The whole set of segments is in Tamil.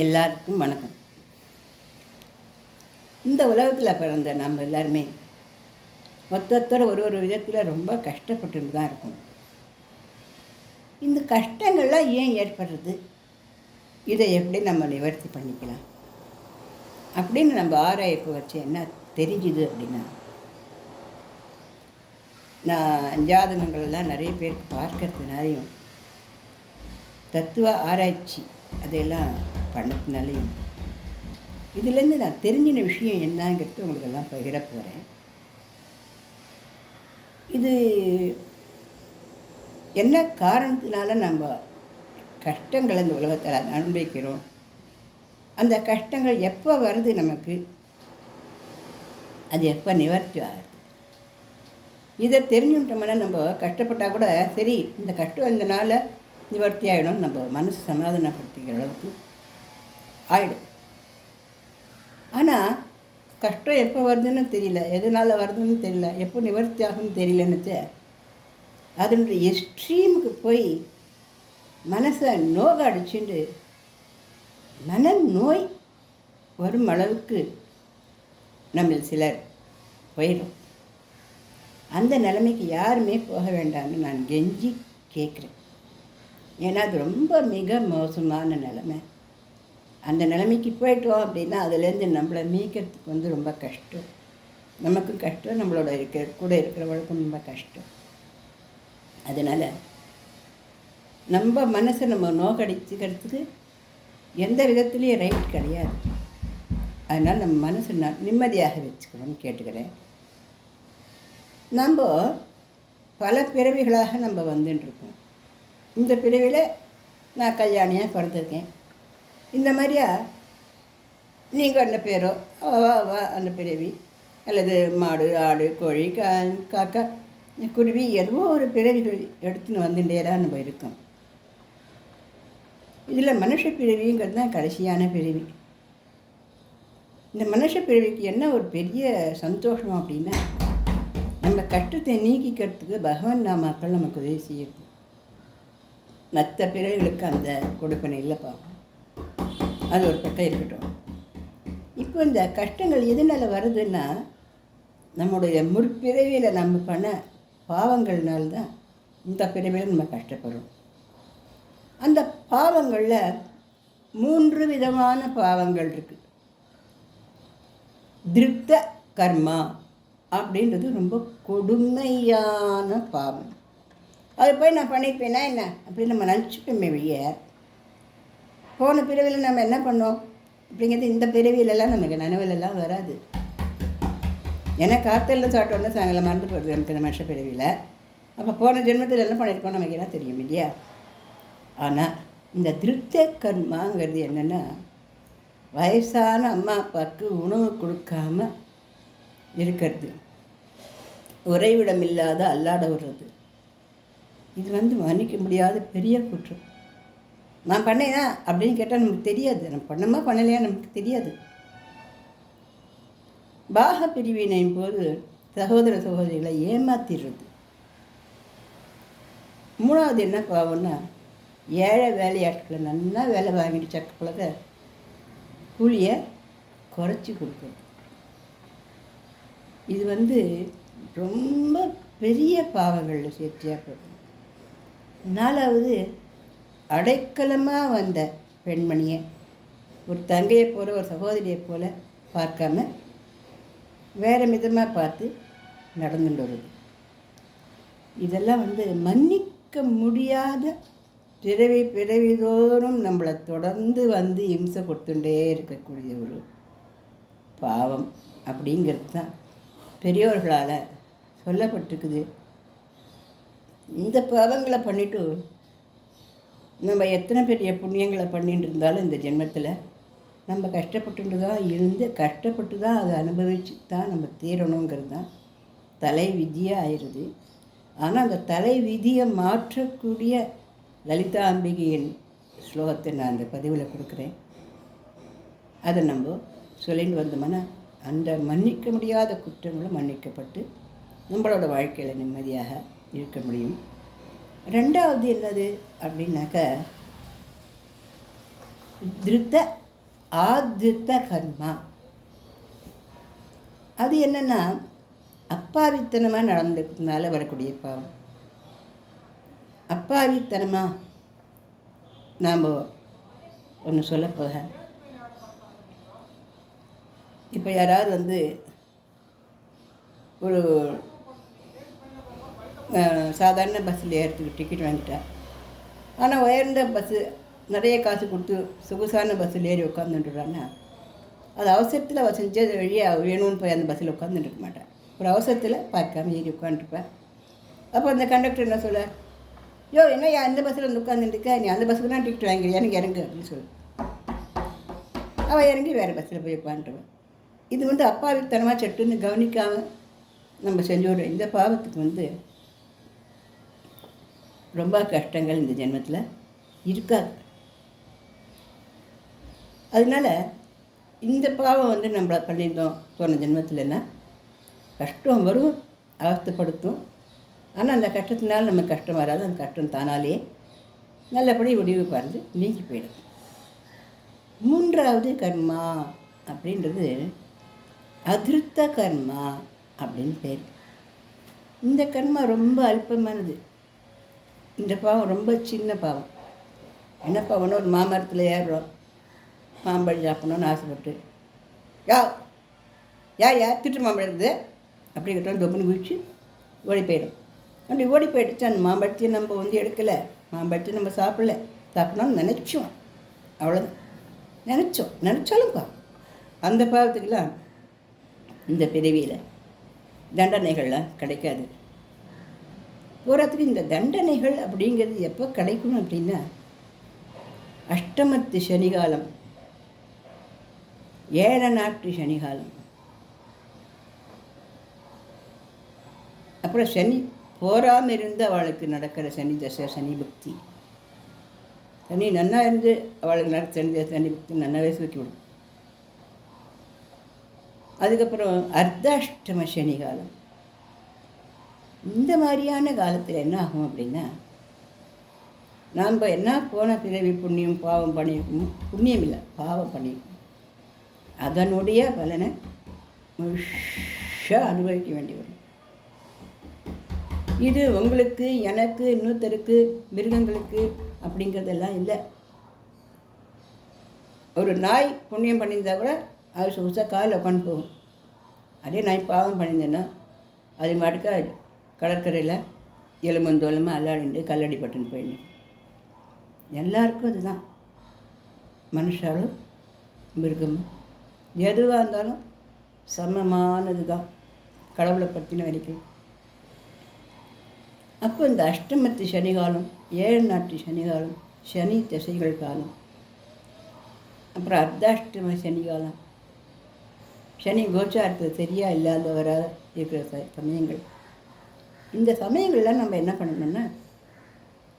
எல்லாருக்கும் வணக்கம். இந்த உலகத்தில் பிறந்த நம்ம எல்லாருமே மொத்தத்தோட ஒரு விதத்தில் ரொம்ப கஷ்டப்பட்டு தான் இருக்கும். இந்த கஷ்டங்கள்லாம் ஏன் ஏற்படுறது, இதை எப்படி நம்ம நிவர்த்தி பண்ணிக்கலாம் அப்படின்னு நம்ம ஆராய்ப்பு வச்சு என்ன தெரிஞ்சுது அப்படின்னா, நான் ஜாதகங்கள்லாம் நிறைய பேருக்கு பார்க்கறதுனாலையும் தத்துவ ஆராய்ச்சி அதையெல்லாம் பண்ணதுனாலையும் இதுலேருந்து நான் தெரிஞ்சின விஷயம் என்னங்கிறது உங்களுக்கெல்லாம் பகிர போகிறேன். இது என்ன காரணத்தினால நம்ம கஷ்டங்களை இந்த உலகத்தில் அனுபவிக்கிறோம், அந்த கஷ்டங்கள் எப்போ வருது, நமக்கு அது எப்போ நிவர்த்தி ஆகுது, இதை தெரிஞ்சுட்டோம்னா நம்ம கஷ்டப்பட்டால் கூட சரி இந்த கஷ்டம் இருந்தனால நிவர்த்தி ஆகிடும், நம்ம மனசு சமாதானப்படுத்திக்கிற அளவுக்கு ஆகிடும். ஆனால் கஷ்டம் எப்போ வருதுன்னு தெரியல, எதனால் வருதுன்னு தெரியல, எப்போ நிவர்த்தி ஆகும்னு தெரியலன்னு அதனுடைய எக்ஸ்ட்ரீமுக்கு போய் மனசை நோக அடிச்சுட்டு மன நோய் வரும் அளவுக்கு நம்ம சிலர் போயிடும். அந்த நிலைமைக்கு யாருமே போக வேண்டாம்னு நான் கெஞ்சி கேட்குறேன். ஏன்னா அது ரொம்ப மிக மோசமான நிலைமை. அந்த நிலைமைக்கு போயிட்டோம் அப்படின்னா அதுலேருந்து நம்மளை மீட்கிறதுக்கு ரொம்ப கஷ்டம். நமக்கும் கஷ்டம், நம்மளோட கூட இருக்கிறவங்களுக்கும் ரொம்ப கஷ்டம். அதனால் நம்ம மனசை நம்ம நோக்கடிச்சுக்கிறதுக்கு எந்த விதத்துலேயும் ரைட் கிடையாது. அதனால் நம்ம மனசை நிம்மதியாக வச்சுக்கணும்னு கேட்டுக்கிறேன். நம்ம பல பிறவிகளாக நம்ம வந்துட்டுருக்கோம். இந்த பிறவியில் நான் கல்யாணியாக பிறந்திருக்கேன். இந்த மாதிரியா நீங்கள் அந்த பேரோ அந்த பிறவி, அல்லது மாடு, ஆடு, கோழி, காக்கா, குருவி, ஏதோ ஒரு பிறவிகள் எடுத்துன்னு வந்துட்டே தான் நம்ம இருக்கோம். இதில் மனுஷ பிறவிங்கிறது தான் கடைசியான பிறவி. இந்த மனுஷ பிறவிக்கு என்ன ஒரு பெரிய சந்தோஷம் அப்படின்னா, நம்ம கஷ்டத்தை நீக்கிக்கிறதுக்கு பகவான் நாமாக்கள் நமக்கு உதவி செய்யுது. மற்ற பிறவிகளுக்கு அந்த கொடுப்பனை இல்லை பார்ப்போம். அது ஒரு பக்கம் இருக்கட்டும். இப்போ இந்த கஷ்டங்கள் எதனால் வருதுன்னா, நம்முடைய முற்பிறவியில் நம்ம பண்ண பாவங்கள்னால்தான் இந்த பிறவியில் நம்ம கஷ்டப்படுறோம். அந்த பாவங்களில் 3 விதமான பாவங்கள் இருக்குது. திருப்த கர்மா அப்படின்றது ரொம்ப கொடுமையான பாவம். அது போய் நான் பண்ணியிருப்பேன்னா என்ன அப்படின்னு நம்ம நினச்சிப்போமே வெளியே. போன பிறவியில் நம்ம என்ன பண்ணோம் அப்படிங்கிறது இந்த பிறவியிலலாம் நமக்கு நினைவிலெல்லாம் வராது. ஏன்னா காத்தலில் சாப்பிட்டோன்னா சாயங்காலம் மறந்து போடுறது நமக்கு இந்த மனுஷ பிறவியில். அப்போ போன ஜென்மத்தில் என்ன பண்ணியிருக்கோம் நமக்கு என்ன தெரியும் இல்லையா? ஆனால் இந்த திருப்த கர்மாங்கிறது என்னென்னா, வயசான அம்மா அப்பாவுக்கு உணவு கொடுக்காம இருக்கிறது, உறைவிடம் இல்லாத அல்லாட விடுறது, இது மன்னிக்க முடியாத பெரிய குற்றம். நான் பண்ணேனா அப்படின்னு கேட்டால் நமக்கு தெரியாது, நம்ம பண்ணமா பண்ணலையா நமக்கு தெரியாது. பாக பிரிவினையின் போது சகோதர சகோதரிகளை ஏமாத்திடுறது. 3வது என்ன பாவம்னா, ஏழை வேலையாட்களை நல்லா வேலை வாங்கிட்டு சக்கப்பழக கூலியை குறைச்சி கொடுக்குறது. இது ரொம்ப பெரிய பாவங்களில் சேர்த்தியாக போகும். 4வது, அடைக்கலமாக வந்த பெண்மணியை ஒரு தங்கையை போல, ஒரு சகோதரியை போல் பார்க்காம வேறு விதமாக பார்த்து நடந்துட்டு வருது. இதெல்லாம் மன்னிக்க முடியாத பிறவிதோறும் நம்மளை தொடர்ந்து இம்சை கொடுத்துட்டே இருக்கக்கூடிய ஒரு பாவம் அப்படிங்கிறது தான் பெரியோர்களால் சொல்லப்பட்டிருக்குது. இந்த பாவங்களை பண்ணிவிட்டு நம்ம எத்தனை பெரிய புண்ணியங்களை பண்ணிட்டு இருந்தாலும் இந்த ஜென்மத்தில் நம்ம கஷ்டப்பட்டு தான் அதை அனுபவிச்சு தான் நம்ம தீரணுங்கிறது தான் தலை விதியாக ஆயிடுது. ஆனால் அந்த தலை விதியை மாற்றக்கூடிய லலிதா அம்பிகையின் ஸ்லோகத்தை நான் அந்த பதிவில் கொடுக்குறேன். அதை நம்ம சொல்லிட்டு வந்தோம்னா அந்த மன்னிக்க முடியாத குற்றங்களும் மன்னிக்கப்பட்டு நம்மளோட வாழ்க்கையில் நிம்மதியாக இருக்க முடியும். 2வது என்னது அப்படின்னாக்க, திருத்த ஆதித்த கர்மா. அது என்னென்னா அப்பாவித்தனமாக நடந்ததுனால வரக்கூடிய பாவம். அப்பாவித்தனமாக நாம் ஒன்று சொல்ல போக, இப்போ யாராவது ஒரு சாதாரண பஸ்ஸில் ஏறத்துக்கு டிக்கெட் வாங்கிட்டா, ஆனால் உயர்ந்த பஸ்ஸு நிறைய காசு கொடுத்து சொகுசான பஸ்ஸில் ஏறி உட்காந்துட்டுறான்னா, அது அவசரத்தில் அவள் செஞ்சது வழியாக வேணும்னு போய் அந்த பஸ்ஸில் உட்காந்துருக்க மாட்டேன். ஒரு அவசரத்தில் பார்க்காம ஏறி உட்காந்துருப்பேன். அப்போ அந்த கண்டக்டர் என்ன சொல்ல, யோ என்ன அந்த பஸ்ஸில் வந்து உட்காந்துருக்க, நீ அந்த பஸ்ஸுக்கு தான் டிக்கெட் வாங்கிறியா, எனக்கு இறங்கு அப்படின்னு சொல்லு. அவள் இறங்கி வேறு பஸ்ஸில் போய் உட்காந்துருவேன். இது அப்பாவித்தனமாக சட்டுன்னு கவனிக்காமல் நம்ம செஞ்சோம். இந்த பாவத்துக்கு ரொம்ப கஷ்டங்கள் இந்த ஜென்மத்தில் இருக்காது. அதனால் இந்த பாவம் நம்மளை பண்ணியிருந்தோம் போன ஜென்மத்தில்னா கஷ்டம் வரும், அவஸ்தைப்படுத்தும். ஆனால் அந்த கஷ்டத்தினால நம்ம கஷ்டம் வராது. அந்த கஷ்டம் தானாலேயே நல்லபடி முடிவு பார்த்து நீங்கி போயிடும். மூன்றாவது கர்மா அப்படின்றது அதிருத்த கர்மா அப்படின்னு பேர். இந்த கர்மா ரொம்ப அல்பமானது. இந்த பாவம் ரொம்ப சின்ன பாவம். என்ன பாவம்னா, ஒரு மாமரத்தில் ஏறுறோம், மாம்பழம் சாப்பிடணும்னு ஆசைப்பட்டு, யார் திட்டு மாம்பழம் இருக்குது அப்படி கிட்ட தொப்புன்னு குதிச்சு ஓடி போயிடும். அப்படி ஓடி போயிடுச்சு. அந்த மாம்பழத்தையும் நம்ம எடுக்கலை, மாம்பழத்தையும் நம்ம சாப்பிடணும்னு நினச்சோம், அவ்வளோதான். நினச்சாலும் பாவம். அந்த பாவத்துக்கெல்லாம் இந்த பிறவியில் தண்டனைகள்லாம் கிடைக்காது. போகிறதுக்கு இந்த தண்டனைகள் அப்படிங்கிறது எப்போ கிடைக்கணும் அப்படின்னா, அஷ்டமத்து சனிகாலம், 7 நாட்டு சனிகாலம், அப்புறம் சனி போராமல் இருந்து அவளுக்கு நடக்கிற சனி தசை, சனி பக்தி. சனி நன்னா இருந்து அவளுக்கு நடத்த சனி பக்தி நன்னாவே தூக்கி விடும். அதுக்கப்புறம் அர்த்தாஷ்டம சனிகாலம். இந்த மாதிரியான காலத்தில் என்ன ஆகும் அப்படின்னா, நாம் என்ன போன பிறவி புண்ணியம் பாவம் பண்ணியிருக்கோம், புண்ணியம் இல்லை பாவம் பண்ணியிருக்கோம், அதனுடைய பலனை முழுஷாக அனுபவிக்க வேண்டி வரும். இது உங்களுக்கு, எனக்கு, இன்னொருத்தருக்கு, மிருகங்களுக்கு அப்படிங்கிறதெல்லாம் இல்லை. ஒரு நாய் புண்ணியம் பண்ணியிருந்தா கூட அது சொகுசாக காலில் உட்காந்து போகும். அதே நாய் பாவம் பண்ணியிருந்தேன்னா அது மாட்டுக்க கடற்கரையில் எலும்பந்தோலமாக அல்லாடிண்டு கல்லடி பட்டுன்னு போயிடணும். எல்லாருக்கும் அதுதான். மனுஷாலும் மிருகமும் எதுவாக இருந்தாலும் சமமானது தான் கடவுளை பற்றின வரைக்கும். அப்போ இந்த அஷ்டமத்து சனிகாலம், 7 நாட்டு சனிகாலம், சனி திசைகள் காலம், அப்புறம் அர்த்தாஷ்டம சனிகாலம், சனி கோச்சாரத்தை சரியாக இல்லாதவராக இருக்கிற சமயங்கள். இந்த சமயங்களில் நம்ம என்ன பண்ணணும்னா,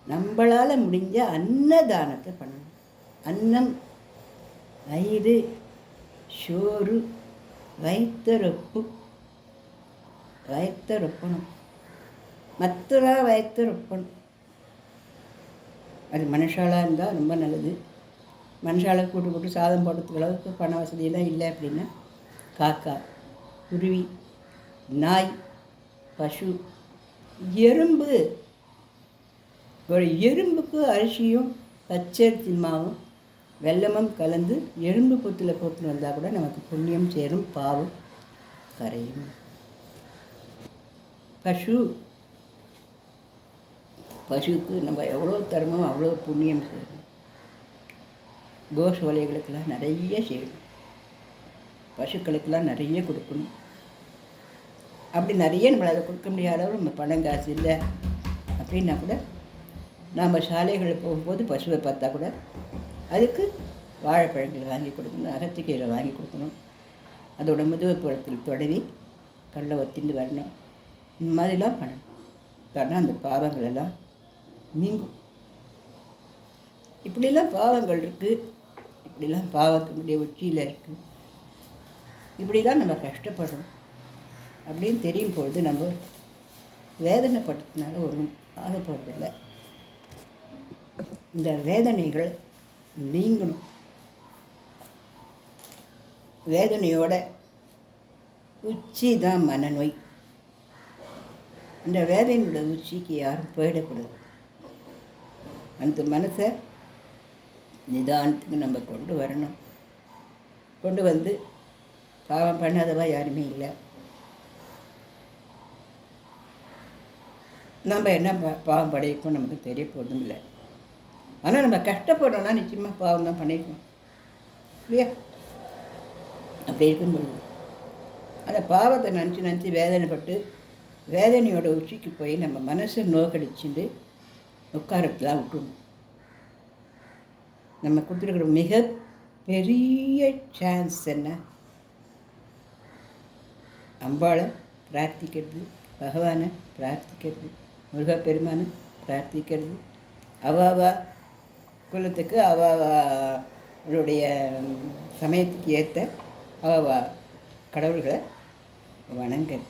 நம்மளால் முடிஞ்ச அன்னதானத்தை பண்ணணும். அன்னம், வயிறு, சோறு, வயிற்றுரொப்பணும். மற்றவா வயிற்றுரொப்பணும். அது மனுஷாலாக இருந்தால் ரொம்ப நல்லது. மனுஷாலை கூட்டு சாதம் போடுறதுக்கு அளவுக்கு பண வசதியெல்லாம் இல்லை அப்படின்னா, காக்கா, குருவி, நாய், பசு, எறும்பு. ஒரு எறும்புக்கு அரிசியும் பச்சரிசி மாவும் வெல்லமும் கலந்து எறும்பு புத்தில் போட்டுன்னு வந்தால் கூட நமக்கு புண்ணியம் சேரும், பாவம் கரையும். பசுவுக்கு நம்ம எவ்வளோ தரமோ அவ்வளோ புண்ணியம் செய்யணும். கோஷ் வலைகளுக்கெல்லாம் நிறைய செய்யணும், பசுக்களுக்கெல்லாம் நிறைய கொடுக்கணும். அப்படி நிறைய நம்மளால் கொடுக்க முடியாத அளவு நம்ம பணம் காசு இல்லை அப்படின்னா கூட, நாம் சாலைகளில் போகும்போது பசுவை பார்த்தா கூட அதுக்கு வாழைப்பழங்களை வாங்கி கொடுக்கணும், அகத்திக்கீரை வாங்கி கொடுக்கணும், அதோட முதுகு பழத்தில் தொடவி கல்லை ஒத்திண்டு வரணும். இந்த மாதிரிலாம் பண்ணணும். காரணம் அந்த பாவங்களெல்லாம் நீங்கும். இப்படிலாம் பாவங்கள் இருக்குது, இப்படிலாம் பாவத்தினுடைய உச்சியில் இருக்குது, இப்படிலாம் நம்ம கஷ்டப்படுறோம் அப்படின்னு தெரியும் பொழுது நம்ம வேதனைப்பட்டதுனால ஒன்றும் ஆக போகிறதில்லை. இந்த வேதனைகள் நீங்கணும். வேதனையோட உச்சி தான் மனநோய். இந்த வேதனையோட உச்சிக்கு யாரும் போயிடக்கூடாது. அந்த மனசை நிதானத்துக்கு நம்ம கொண்டு வரணும். கொண்டு வந்து பாவம் பண்ணாதவா யாருமே இல்லை. நம்ம என்ன பாவம் படைப்போம் நமக்கு தெரிய போதும் இல்லை. ஆனால் நம்ம கஷ்டப்படுறோம்னா நிச்சயமாக பாவம் தான் பண்ணியிருக்கோம் இல்லையா? அப்படி இருக்கும்பொழுது அந்த பாவத்தை நினச்சி வேதனைப்பட்டு வேதனையோட உச்சிக்கு போய் நம்ம மனசை நோக்கடிச்சுட்டு உட்காரத்தெலாம் விட்டுணும். நம்ம கொடுத்துருக்குற மிக பெரிய சான்ஸ் என்ன? அம்பாளை பிரார்த்திக்கிறது, பகவானை பிரார்த்திக்கிறது, முருகப்பெருமானை பிரார்த்திக்கிறது, அவாவா குலத்துக்கு அவாவாளுடைய சமயத்துக்கு ஏற்ற அவாவா கடவுள்களை வணங்குறது.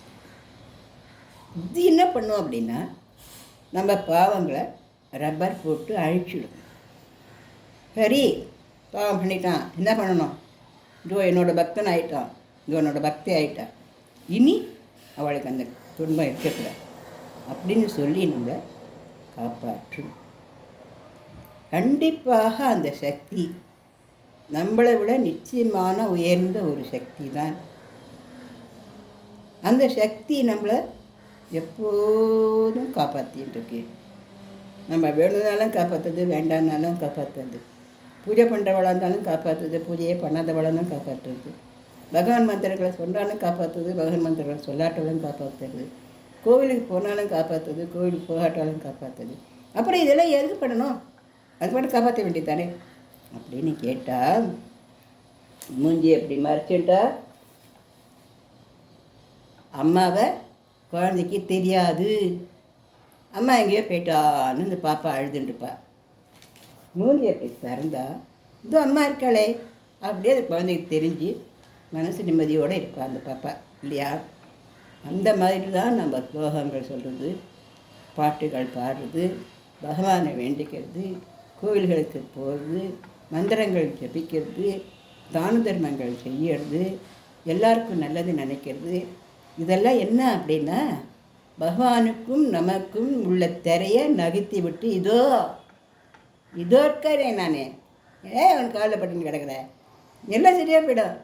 இது என்ன பண்ணும் அப்படின்னா நம்ம பாவங்களை ரப்பர் போட்டு அழிச்சிடும். சரி, பாவம் பண்ணிட்டான், என்ன பண்ணணும்? இதோ என்னோட பக்தன் ஆகிட்டான், இதோ என்னோட பக்தி ஆகிட்டான், இனி அவளுக்கு அந்த துன்பம் இருக்கக்கூடாது அப்படின்னு சொல்லி நம்மளை காப்பாற்றும். கண்டிப்பாக அந்த சக்தி நம்மளை விட நிச்சயமான உயர்ந்த ஒரு சக்தி தான். அந்த சக்தி நம்மளை எப்போதும் காப்பாற்றிட்டு இருக்கு. நம்ம வேணும்னாலும் காப்பாற்றுறது, வேண்டாம்னாலும் காப்பாற்றுறது, பூஜை பண்ணுறவளாக இருந்தாலும் காப்பாற்றுறது, பூஜையே பண்ணாதவளாலும் காப்பாற்றுறது, பகவான் மந்திரங்களை சொன்னாலும் காப்பாற்றுறது, பகவான் மந்திரங்களை சொல்லாட்டாலும் காப்பாற்றுறது, கோவிலுக்கு போனாலும் காப்பாற்றுறது, கோவிலுக்கு போகாட்டாலும் காப்பாற்றுறது. அப்புறம் இதெல்லாம் எதுக்கு பண்ணணும்? அது மட்டும் காப்பாற்ற வேண்டியதானே அப்படின்னு கேட்டால் மூஞ்சி எப்படி மறைச்சுட்டா அம்மாவை குழந்தைக்கு தெரியாது, அம்மா எங்கேயோ போயிட்டான்னு இந்த பாப்பா அழுதுண்டுப்பா. மூஞ்சி அப்படி திறந்தா இதோ அம்மா இருக்காளே அப்படியே அது குழந்தைக்கு தெரிஞ்சு மனசு நிம்மதியோடு இருப்பா அந்த பாப்பா இல்லையா? அந்த மாதிரி தான் நம்ம ஸ்லோகங்கள் சொல்கிறது, பாட்டுகள் பாடுறது, பகவானை வேண்டிக்கிறது, கோவில்களுக்கு போகிறது, மந்திரங்கள் ஜபிக்கிறது, தான தர்மங்கள் செய்யறது, எல்லாருக்கும் நல்லது நினைக்கிறது. இதெல்லாம் என்ன அப்படின்னா பகவானுக்கும் நமக்கும் உள்ள திரையை நகர்த்தி விட்டு இதோ இருக்கிறேன் நானே, அவன் காலில் பட்டுன்னு கிடக்கிறேன், எல்லாம் சரியாக போயிடும்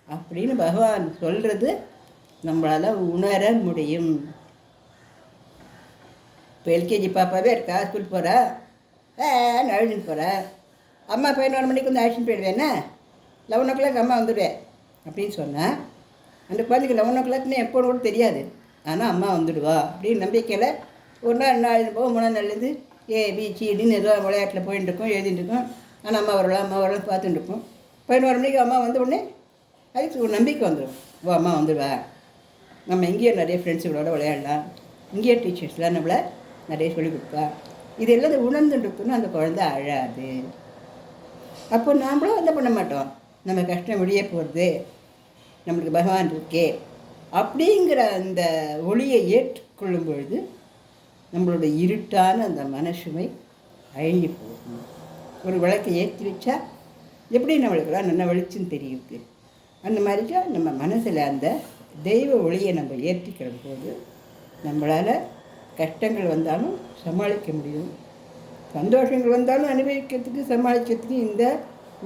அப்படின்னு பகவான் சொல்கிறது நம்மளால் உணர முடியும். இப்போ எல்கேஜி பாப்பாவே இருக்கா, ஸ்கூல் போகிறா, அழுதுன்னு போகிறா, அம்மா 11 மணிக்கு வந்து அழைச்சின்னு போயிடுவேன்னா 11 o'clock அம்மா வந்துடுவேன் அப்படின்னு சொன்னால் அந்த குழந்தைக்கு 11 o'clockன்னு எப்போன்னு கூட தெரியாது. ஆனால் அம்மா வந்துடுவா அப்படின்னு நம்பிக்கையில் ஒரு நாள் 2 நாள் போக 3 நாள்லேருந்து ஏபிசிடின்னு ஏதோ விளையாட்டில் போயிட்டு இருக்கோம், எழுதிட்டு இருக்கோம். ஆனால் அம்மா வரலாம் பார்த்துட்டு இருக்கோம். 11 மணிக்கு அம்மா வந்த உடனே அதுக்கு ஒரு நம்பிக்கை வந்துடும், ஓ அம்மா வந்துடுவா, நம்ம இங்கேயே நிறைய ஃப்ரெண்ட்ஸுகளோட விளையாடலாம், இங்கேயே டீச்சர்ஸ்லாம் நம்மளை நிறைய சொல்லிக் கொடுப்பா. இது எல்லாம் உணர்ந்துட்டு இருக்கணும். அந்த குழந்தை அழாது. அப்போ நாம்ளும் என்ன பண்ண மாட்டோம், நம்ம கஷ்டம் வெளியே போகிறது, நம்மளுக்கு பகவான் இருக்கே அப்படிங்கிற அந்த ஒளியை ஏற்றுக்கொள்ளும் பொழுது நம்மளோட இருட்டான அந்த மனசுமை அழிஞ்சு போகும். ஒரு விளக்கை ஏற்றி வச்சா எப்படி நம்மளுக்கெல்லாம் நல்லா வெளிச்சம் தெரியுது, அந்த மாதிரி நம்ம மனசில் அந்த தெய்வ ஒளியை நம்ம ஏற்றிக்கிற போது நம்மளால் கஷ்டங்கள் வந்தாலும் சமாளிக்க முடியும், சந்தோஷங்கள் வந்தாலும் அனுபவிக்கிறதுக்கு சமாளிக்கிறதுக்கு இந்த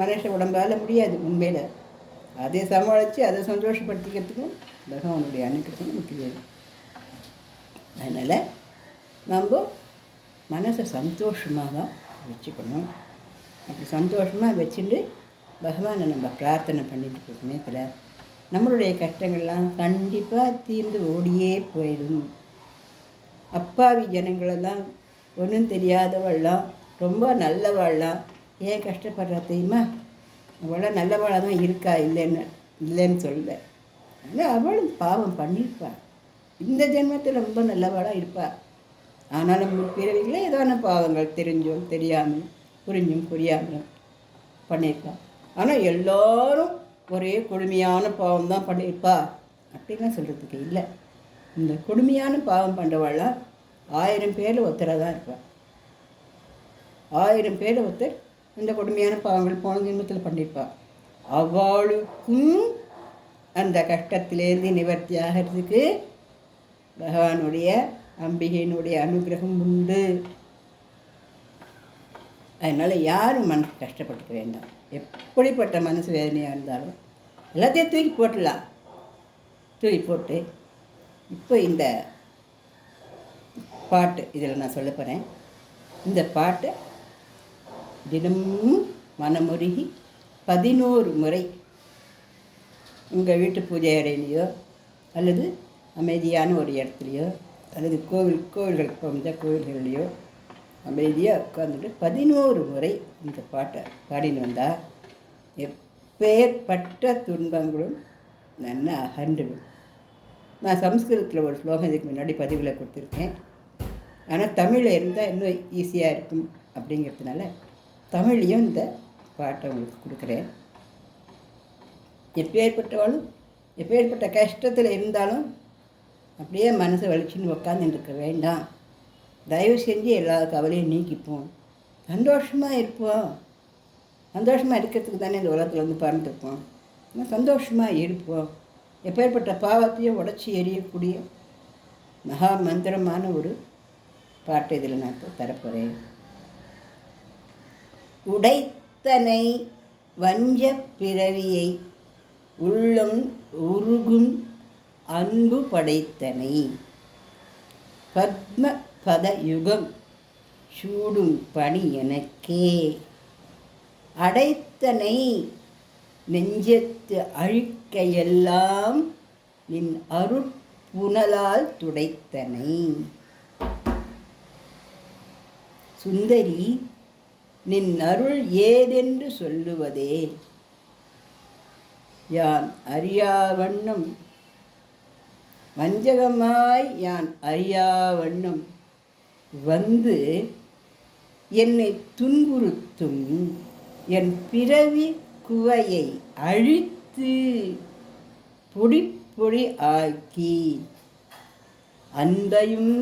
மனுஷ உடம்பால் முடியாது. உண்மையில் அதை சமாளித்து அதை சந்தோஷப்படுத்திக்கிறதுக்கும் பகவானுடைய அனுகிரகம் நமக்கு வேணும். அதனால் நம்ம மனசை சந்தோஷமாக தான் வச்சுக்கணும். அப்படி சந்தோஷமாக வச்சுட்டு பகவானை நம்ம பிரார்த்தனை பண்ணிட்டு இருக்க சமயத்தில் நம்மளுடைய கஷ்டங்கள்லாம் கண்டிப்பாக தீர்ந்து ஓடியே போயிடும். அப்பாவி ஜனங்களெல்லாம் ஒன்றும் தெரியாதவள்லாம் ரொம்ப நல்லவாள்லாம் ஏன் கஷ்டப்படுறா தெரியுமா? அவளாம் நல்லவாளாக தான் இருக்கா, இல்லைன்னு சொல்லலை. ஆனால் அவளும் பாவம் பண்ணியிருப்பாள், இந்த ஜென்மத்தில் ரொம்ப நல்லவாளாக இருப்பாள். ஆனாலும் பிறவிகளே ஏதான பாவங்கள் தெரிஞ்சோ தெரியாமல் புரிஞ்சும் புரியாமலும் பண்ணியிருப்பாள். ஆனால் எல்லோரும் ஒரே கொடுமையான பாவம் தான் பண்ணியிருப்பா அப்படின்லாம் சொல்கிறதுக்கு இல்லை. இந்த கொடுமையான பாவம் பண்ணுறவாள்லாம் 1000 பேரில் ஒருத்தராக தான் இருப்பாள். 1000 பேரில் ஒருத்தர் இந்த கொடுமையான பாவங்கள் போன ஜென்மத்தில் பண்ணியிருப்பாள். அவளுக்கும் அந்த கஷ்டத்திலேருந்து நிவர்த்தி ஆகிறதுக்கு பகவானுடைய அம்பிகையினுடைய அனுகிரகம் உண்டு. அதனால் யாரும் மனசு கஷ்டப்பட்டுக்க வேண்டாம். எப்படிப்பட்ட மனசு வேதனையாக இருந்தாலும் எல்லாத்தையும் தூக்கி போட்டுடலாம். தூக்கி போட்டு இப்போ இந்த பாட்டு இதில் நான் சொல்ல போகிறேன். இந்த பாட்டை தினமும் மனமுருகி 11 முறை உங்கள் வீட்டு பூஜை அறையிலையோ அல்லது அமைதியான ஒரு இடத்துலையோ அல்லது கோவில்களுக்கு போகும்போது கோவில்கள்லையோ அமைதியாக உட்காந்துட்டு 11 முறை இந்த பாட்டை பாடின்னு வந்தால் எப்பேற்பட்ட துன்பங்களும் நல்லா அகன்றுடும். நான் சம்ஸ்கிருதத்தில் ஒரு ஸ்லோகம் இதுக்கு முன்னாடி பதிவில் கொடுத்துருக்கேன். ஆனால் தமிழில் இருந்தால் இன்னும் ஈஸியாக இருக்கும் அப்படிங்கிறதுனால தமிழ்லையும் இந்த பாட்டை உங்களுக்கு கொடுக்குறேன். எப்பேற்பட்டவாலும் எப்பேற்பட்ட கஷ்டத்தில் இருந்தாலும் அப்படியே மனசை வலிச்சுன்னு உட்காந்துருக்க வேண்டாம். தயவு செஞ்சு எல்லா கவலையும் நீக்கிப்போம், சந்தோஷமாக இருப்போம். சந்தோஷமாக இருக்கிறதுக்கு தானே இந்த உலகத்தில் வந்து பறந்துருப்போம். ஆனால் சந்தோஷமாக இருப்போம். எப்பேற்பட்ட பாவத்தையும் உடச்சி எரியக்கூடிய மகா மந்திரமான ஒரு பாட்டு இதில் நான் தரப்போகிறேன். உடைத்தனை வஞ்ச பிறவியை உள்ளம் உருகும் அன்பு படைத்தனை பத்ம பத யுகம் சூடும் பணி எனக்கே அடைத்தனை நெஞ்சத்து அழுக்கையெல்லாம் நின் அருட்புனலால் துடைத்தனை. சுந்தரி நின் அருள் ஏதென்று சொல்லுவதே யான் அறியாவண்ணம் வஞ்சகமாய் யான் அறியாவண்ணம் வந்து என்னை துன்புறுத்தும் என் பிறவி குவையை அழித்து பொடி பொடி ஆக்கி அன்பையும்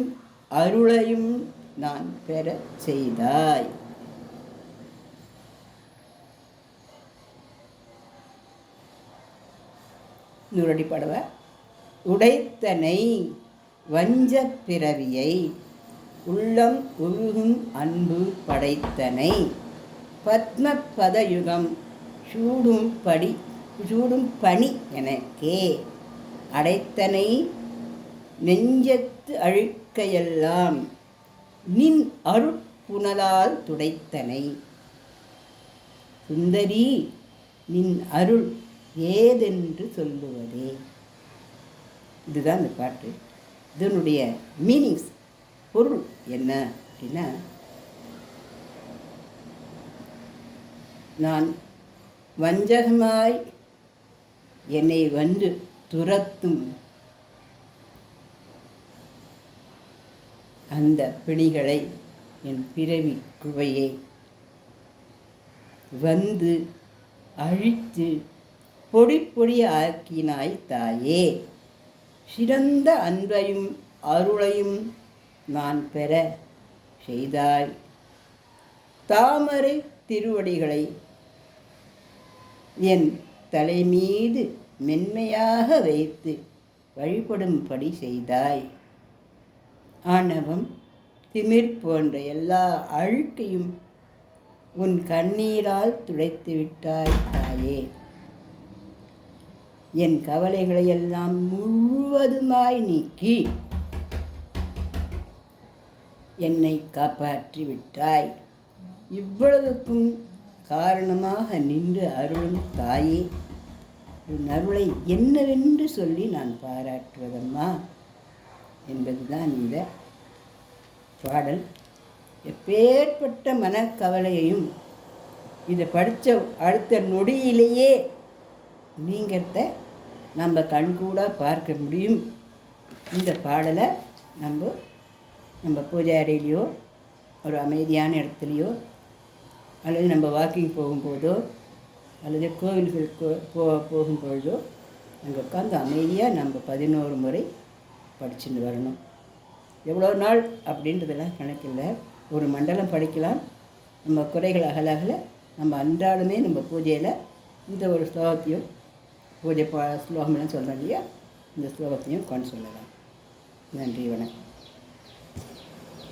அருளையும் நான் பெற செய்தாய். நூறடி பாடவ. உடைத்தனை வஞ்ச பிறவியை உள்ளம் உருகும் அன்பு படைத்தனை பத்ம பதயுகம் சூடும் பணி எனக்கே அடைத்தனை நெஞ்சத்து அழுக்கையெல்லாம் நின் அருட்புனலால் துடைத்தனை. சுந்தரி நின் அருள் ஏதென்று சொல்லுவதே. இதுதான் இந்த பாட்டு. இதனுடைய மீனிங்ஸ், பொருள் என்ன அப்படின்னா, நான் வஞ்சகமாய் என்னை வந்து துரத்தும் அந்த பிணிகளை, என் பிறவி குவையை வந்து அழித்து பொடி பொடி ஆக்கினாய் தாயே. சிறந்த அன்பையும் அருளையும் நான் பெற செய்தாய். தாமரை திருவடிகளை என் தலைமீது மென்மையாக வைத்து வழிபடும்படி செய்தாய். ஆணவம் திமிர் போன்ற எல்லா அழுக்கையும் உன் கண்ணீரால் துடைத்து விட்டாய் தாயே. என் கவலைகளையெல்லாம் முழுவதுமாய் நீக்கி என்னை காப்பாற்றி விட்டாய். இவ்வளவுக்கும் காரணமாக நின்று அருளும் தாயே, உன் அருளை என்னவென்று சொல்லி நான் பாராட்டுவதம்மா என்பதுதான் இந்த பாடல். எப்பேற்பட்ட மனக்கவலையையும் இதை படித்த அடுத்த நொடியிலேயே நீங்கிறத நம்ம கண்கூடாக பார்க்க முடியும். இந்த பாடலை நம்ம பூஜை அறையிலையோ ஒரு அமைதியான இடத்துலையோ அல்லது நம்ம வாக்கிங் போகும்போதோ அல்லது கோவில்களுக்கு போகும்பொழுதோ அங்கே உட்காந்து அமைதியாக நம்ம 11 முறை படிச்சுட்டு வரணும். எவ்வளோ நாள் அப்படின்றதெல்லாம் கணக்கில்லை. ஒரு மண்டலம் படிக்கலாம். நம்ம குறைகள் அகல நம்ம அன்றாடமே நம்ம பூஜையில் இந்த ஒரு ஸ்லோகத்தையும் பூஜை ஸ்லோகம்லாம் சொல்கிறேன் இல்லையா, இந்த ஸ்லோகத்தையும் உட்காந்து சொல்லலாம். நன்றி, வணக்கம்.